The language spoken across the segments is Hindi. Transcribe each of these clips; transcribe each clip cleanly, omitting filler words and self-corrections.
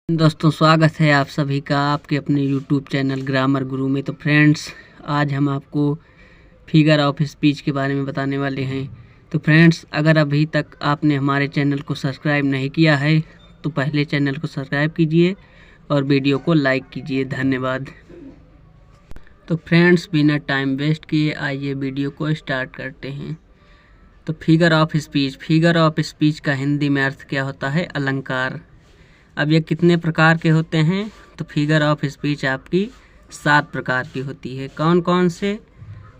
दोस्तों, स्वागत है आप सभी का आपके अपने YouTube चैनल ग्रामर गुरु में। तो फ्रेंड्स, आज हम आपको फिगर ऑफ स्पीच के बारे में बताने वाले हैं। तो फ्रेंड्स, अगर अभी तक आपने हमारे चैनल को सब्सक्राइब नहीं किया है तो पहले चैनल को सब्सक्राइब कीजिए और वीडियो को लाइक कीजिए। धन्यवाद। तो फ्रेंड्स, बिना टाइम वेस्ट किए आइए वीडियो को स्टार्ट करते हैं। तो फिगर ऑफ स्पीच का हिंदी में अर्थ क्या होता है? अलंकार। अब ये कितने प्रकार के होते हैं? तो फिगर ऑफ स्पीच आपकी 7 प्रकार की होती है। कौन कौन से?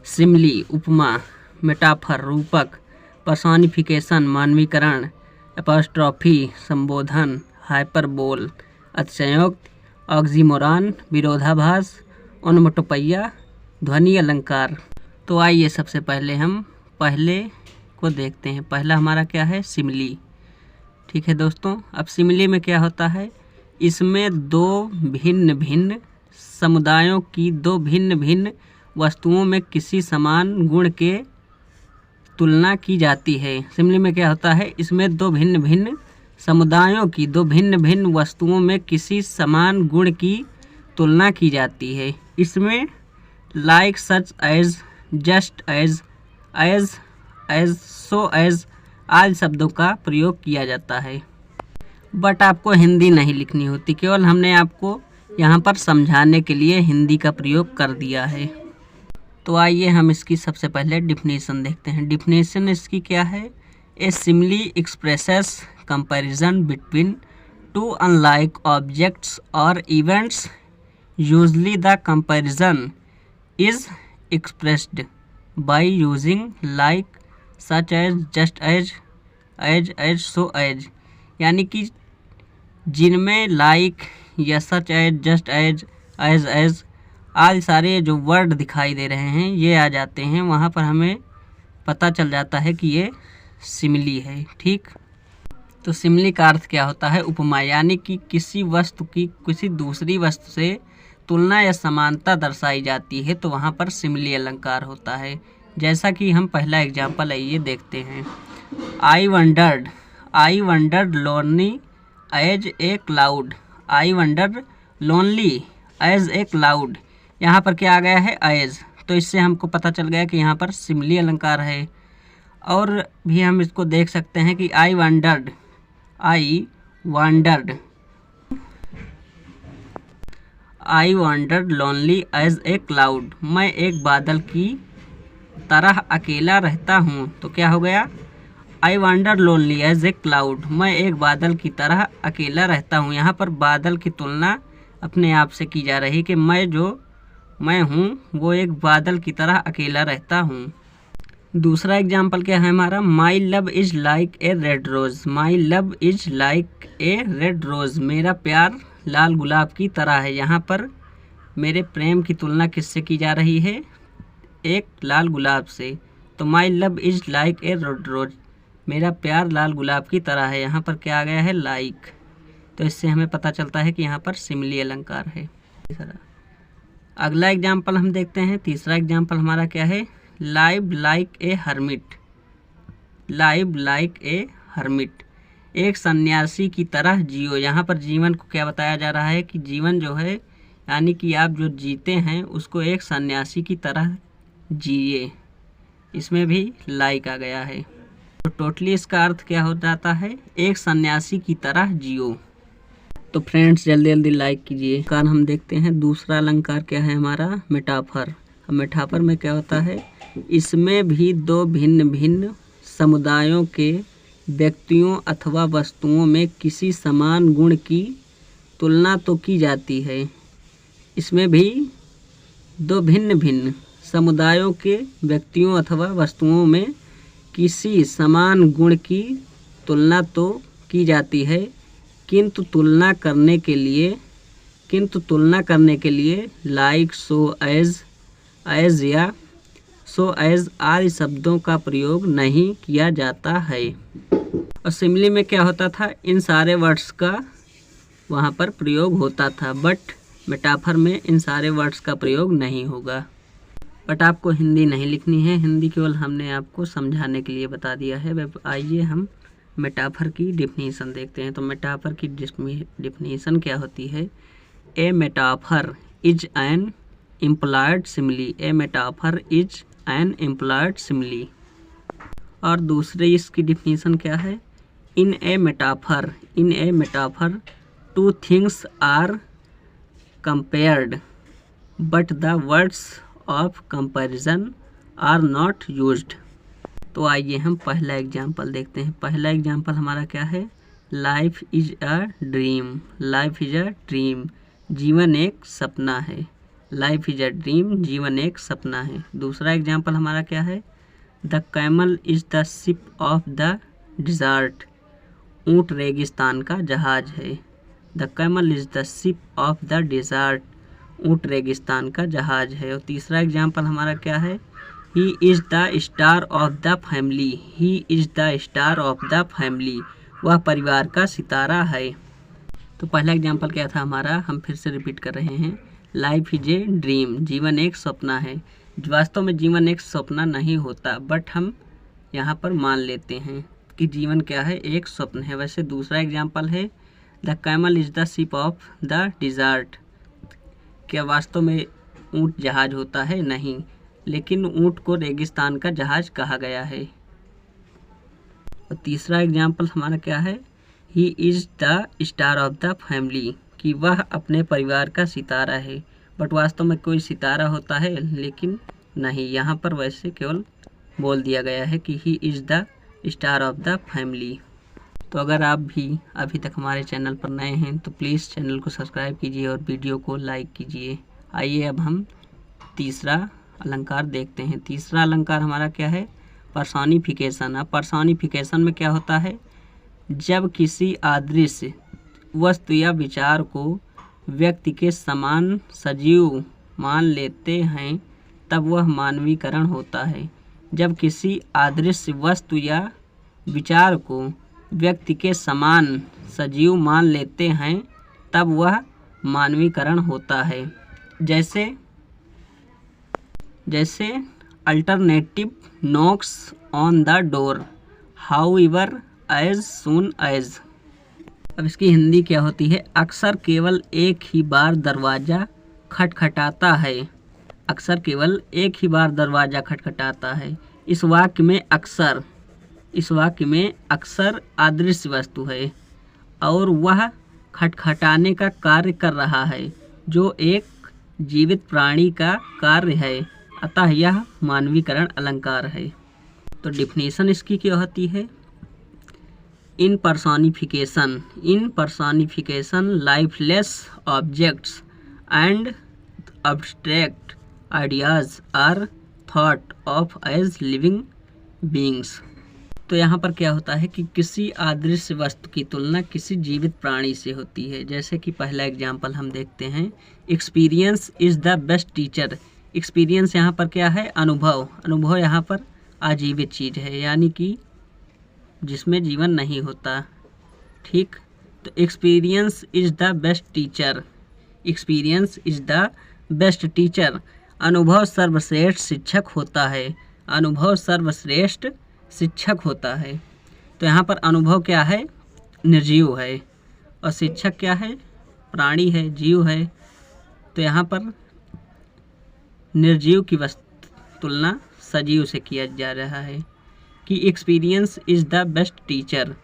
सिमली, उपमा, मेटाफर, रूपक, पर्सोनिफिकेशन, मानवीकरण, एपोस्ट्रॉफी, संबोधन, हाइपरबोल, अतिशयोक्ति, ऑक्सीमोरॉन, विरोधाभास, ओनोमटोपैया, ध्वनि अलंकार। तो आइए सबसे पहले हम पहले को देखते हैं। पहला हमारा क्या है? सिमली। ठीक है दोस्तों, अब सिमली में क्या होता है? इसमें दो भिन्न भिन्न समुदायों की दो भिन्न भिन्न वस्तुओं में किसी समान गुण के तुलना की जाती है। सिमली में क्या होता है? इसमें दो भिन्न भिन्न समुदायों की दो भिन्न भिन्न वस्तुओं में किसी समान गुण की तुलना की जाती है। इसमें like, such as, just as, as, so as आदि शब्दों का प्रयोग किया जाता है। बट आपको हिंदी नहीं लिखनी होती, केवल हमने आपको यहाँ पर समझाने के लिए हिंदी का प्रयोग कर दिया है। तो आइए हम इसकी सबसे पहले डिफिनीशन देखते हैं। डिफिनीशन इसकी क्या है? A simile expresses comparison between two unlike objects और events. Usually the comparison is expressed by using like, such as, just as, as, so as. यानी कि जिनमें लाइक या such as, just as, as आदि सारे जो वर्ड दिखाई दे रहे हैं ये आ जाते हैं, वहाँ पर हमें पता चल जाता है कि ये सिमली है। ठीक, तो सिमली का अर्थ क्या होता है? उपमा। यानी कि किसी वस्तु की किसी दूसरी वस्तु से तुलना या समानता दर्शाई जाती है तो वहाँ पर सिमली अलंकार होता है। जैसा कि हम पहला एग्जाम्पल आइए देखते हैं। I wandered lonely as a cloud. I wandered lonely as a cloud. यहाँ पर क्या आ गया है? एज। तो इससे हमको पता चल गया कि यहाँ पर सिमली अलंकार है। और भी हम इसको देख सकते हैं कि I wandered lonely as a cloud. मैं एक बादल की तरह अकेला रहता हूँ। तो क्या हो गया? I wander lonely as a cloud. मैं एक बादल की तरह अकेला रहता हूँ। यहाँ पर बादल की तुलना अपने आप से की जा रही कि मैं हूँ वो एक बादल की तरह अकेला रहता हूँ। दूसरा एग्जाम्पल क्या है हमारा? My love is like a red rose. My love is like a red rose. मेरा प्यार लाल गुलाब की तरह है। यहाँ पर मेरे प्रेम की तुलना किससे की जा रही है? एक लाल गुलाब से। तो my love is like a red rose. मेरा प्यार लाल गुलाब की तरह है। यहाँ पर क्या आ गया है? लाइक। तो इससे हमें पता चलता है कि यहाँ पर सिमली अलंकार है। अगला एग्जाम्पल हम देखते हैं। तीसरा एग्जाम्पल हमारा क्या है? Live like a hermit. Live like a hermit. एक सन्यासी की तरह जियो। यहाँ पर जीवन को क्या बताया जा रहा है कि जीवन जो है यानी कि आप जो जीते हैं उसको एक सन्यासी की तरह जिए। इसमें भी लाइक आ गया है। तो टोटली इसका अर्थ क्या हो जाता है? एक सन्यासी की तरह जियो। तो फ्रेंड्स, जल्दी जल्दी लाइक कीजिए। कारण हम देखते हैं दूसरा अलंकार क्या है हमारा? मेटाफर। अब मेटाफर में क्या होता है? इसमें भी दो भिन्न भिन्न समुदायों के व्यक्तियों अथवा वस्तुओं में किसी समान गुण की तुलना तो की जाती है। इसमें भी दो भिन्न भिन्न समुदायों के व्यक्तियों अथवा वस्तुओं में किसी समान गुण की तुलना तो की जाती है, किंतु तुलना करने के लिए लाइक, सो एज या सो एज आदि शब्दों का प्रयोग नहीं किया जाता है। और सिमली में क्या होता था? इन सारे वर्ड्स का वहाँ पर प्रयोग होता था, बट मेटाफर में इन सारे वर्ड्स का प्रयोग नहीं होगा। बट आपको हिंदी नहीं लिखनी है, हिंदी केवल हमने आपको समझाने के लिए बता दिया है। आइए हम मेटाफर की डिफिनीशन देखते हैं। तो मेटाफर की डिफिनीशन क्या होती है? A metaphor is an employed simile. A metaphor is an employed simile. और दूसरी इसकी डिफिनीशन क्या है? In a metaphor two things are compared but the words of comparison are not used. तो आइए हम पहला एग्जाम्पल देखते हैं। पहला एग्जाम्पल हमारा क्या है? Life is a dream. Life is a dream, जीवन एक सपना है। लाइफ इज अ ड्रीम, जीवन एक सपना है। दूसरा एग्जाम्पल हमारा क्या है? The camel is the ship of the desert. ऊँट रेगिस्तान का जहाज है। The camel is the ship of the desert. ऊँट रेगिस्तान का जहाज है। और तीसरा एग्जाम्पल हमारा क्या है? He is the star of the family. He is the star of the family, वह परिवार का सितारा है। तो पहला एग्जाम्पल क्या था हमारा? हम फिर से रिपीट कर रहे हैं। लाइफ इज ए ड्रीम, जीवन एक सपना है। वास्तव में जीवन एक सपना नहीं होता, बट हम यहाँ पर मान लेते हैं कि जीवन क्या है? एक स्वप्न है। वैसे दूसरा एग्जाम्पल है the camel is the ship of the desert. क्या वास्तव में ऊँट जहाज होता है? नहीं, लेकिन ऊँट को रेगिस्तान का जहाज कहा गया है। और तीसरा एग्जाम्पल हमारा क्या है? He is the star of the family, कि वह अपने परिवार का सितारा है। बट वास्तव में कोई सितारा होता है? लेकिन नहीं, यहाँ पर वैसे केवल बोल दिया गया है कि he is the star of the family. तो अगर आप भी अभी तक हमारे चैनल पर नए हैं तो प्लीज़ चैनल को सब्सक्राइब कीजिए और वीडियो को लाइक कीजिए। आइए अब हम तीसरा अलंकार देखते हैं। तीसरा अलंकार हमारा क्या है? पर्सोनिफिकेशन। अब पर्सोनिफिकेशन में क्या होता है? जब किसी अदृश्य वस्तु या विचार को व्यक्ति के समान सजीव मान लेते हैं तब वह मानवीकरण होता है। जब किसी अदृश्य वस्तु या विचार को व्यक्ति के समान सजीव मान लेते हैं तब वह मानवीकरण होता है। जैसे alternative knocks on the door however as soon as. अब इसकी हिंदी क्या होती है? अक्सर केवल एक ही बार दरवाज़ा खटखटाता है। अक्सर केवल एक ही बार दरवाज़ा खटखटाता है। इस वाक्य में अक्सर अदृश्य वस्तु है और वह खटखटाने का कार्य कर रहा है जो एक जीवित प्राणी का कार्य है, अतः यह मानवीकरण अलंकार है। तो डिफिनीशन इसकी क्या होती है? In personification lifeless objects and abstract ideas are thought of as living beings। तो यहाँ पर क्या होता है कि किसी अदृश्य वस्तु की तुलना किसी जीवित प्राणी से होती है। जैसे कि पहला एग्जाम्पल हम देखते हैं, experience is the best teacher. Experience यहाँ पर क्या है? अनुभव। अनुभव यहाँ पर अजीवित चीज़ है, यानी कि जिसमें जीवन नहीं होता। ठीक, तो experience is the best teacher. Experience is the best teacher. अनुभव सर्वश्रेष्ठ शिक्षक होता है। अनुभव सर्वश्रेष्ठ शिक्षक होता है। तो यहाँ पर अनुभव क्या है? निर्जीव है। और शिक्षक क्या है? प्राणी है, जीव है। तो यहाँ पर निर्जीव की तुलना सजीव से किया जा रहा है कि experience is the best teacher.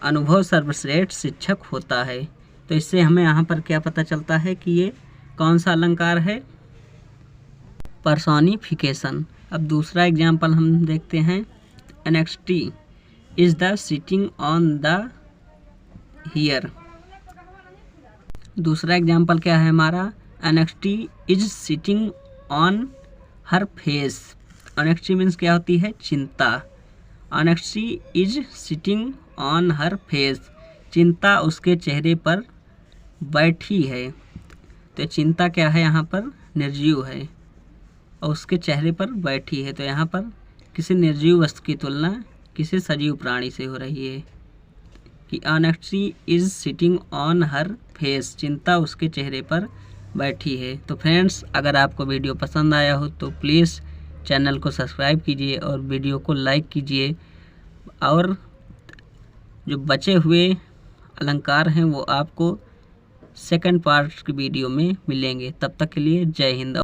अनुभव सर्वश्रेष्ठ शिक्षक होता है। तो इससे हमें यहाँ पर क्या पता चलता है कि ये कौन सा अलंकार है? पर्सोनिफिकेशन। अब दूसरा एग्जाम्पल हम देखते हैं, NXT is the sitting on the here. दूसरा एग्जाम्पल क्या है हमारा? NXT is sitting on her face. NXT means क्या होती है? चिंता। NXT is sitting on her face. चिंता उसके चेहरे पर बैठी है। तो चिंता क्या है? यहाँ पर निर्जीव है और उसके चेहरे पर बैठी है। तो यहाँ पर किसी निर्जीव वस्तु की तुलना किसी सजीव प्राणी से हो रही है कि NXT is sitting on her face. चिंता उसके चेहरे पर बैठी है। तो फ्रेंड्स, अगर आपको वीडियो पसंद आया हो तो प्लीज़ चैनल को सब्सक्राइब कीजिए और वीडियो को लाइक कीजिए और जो बचे हुए अलंकार हैं वो आपको सेकंड पार्ट की वीडियो में मिलेंगे। तब तक के लिए जय हिंद।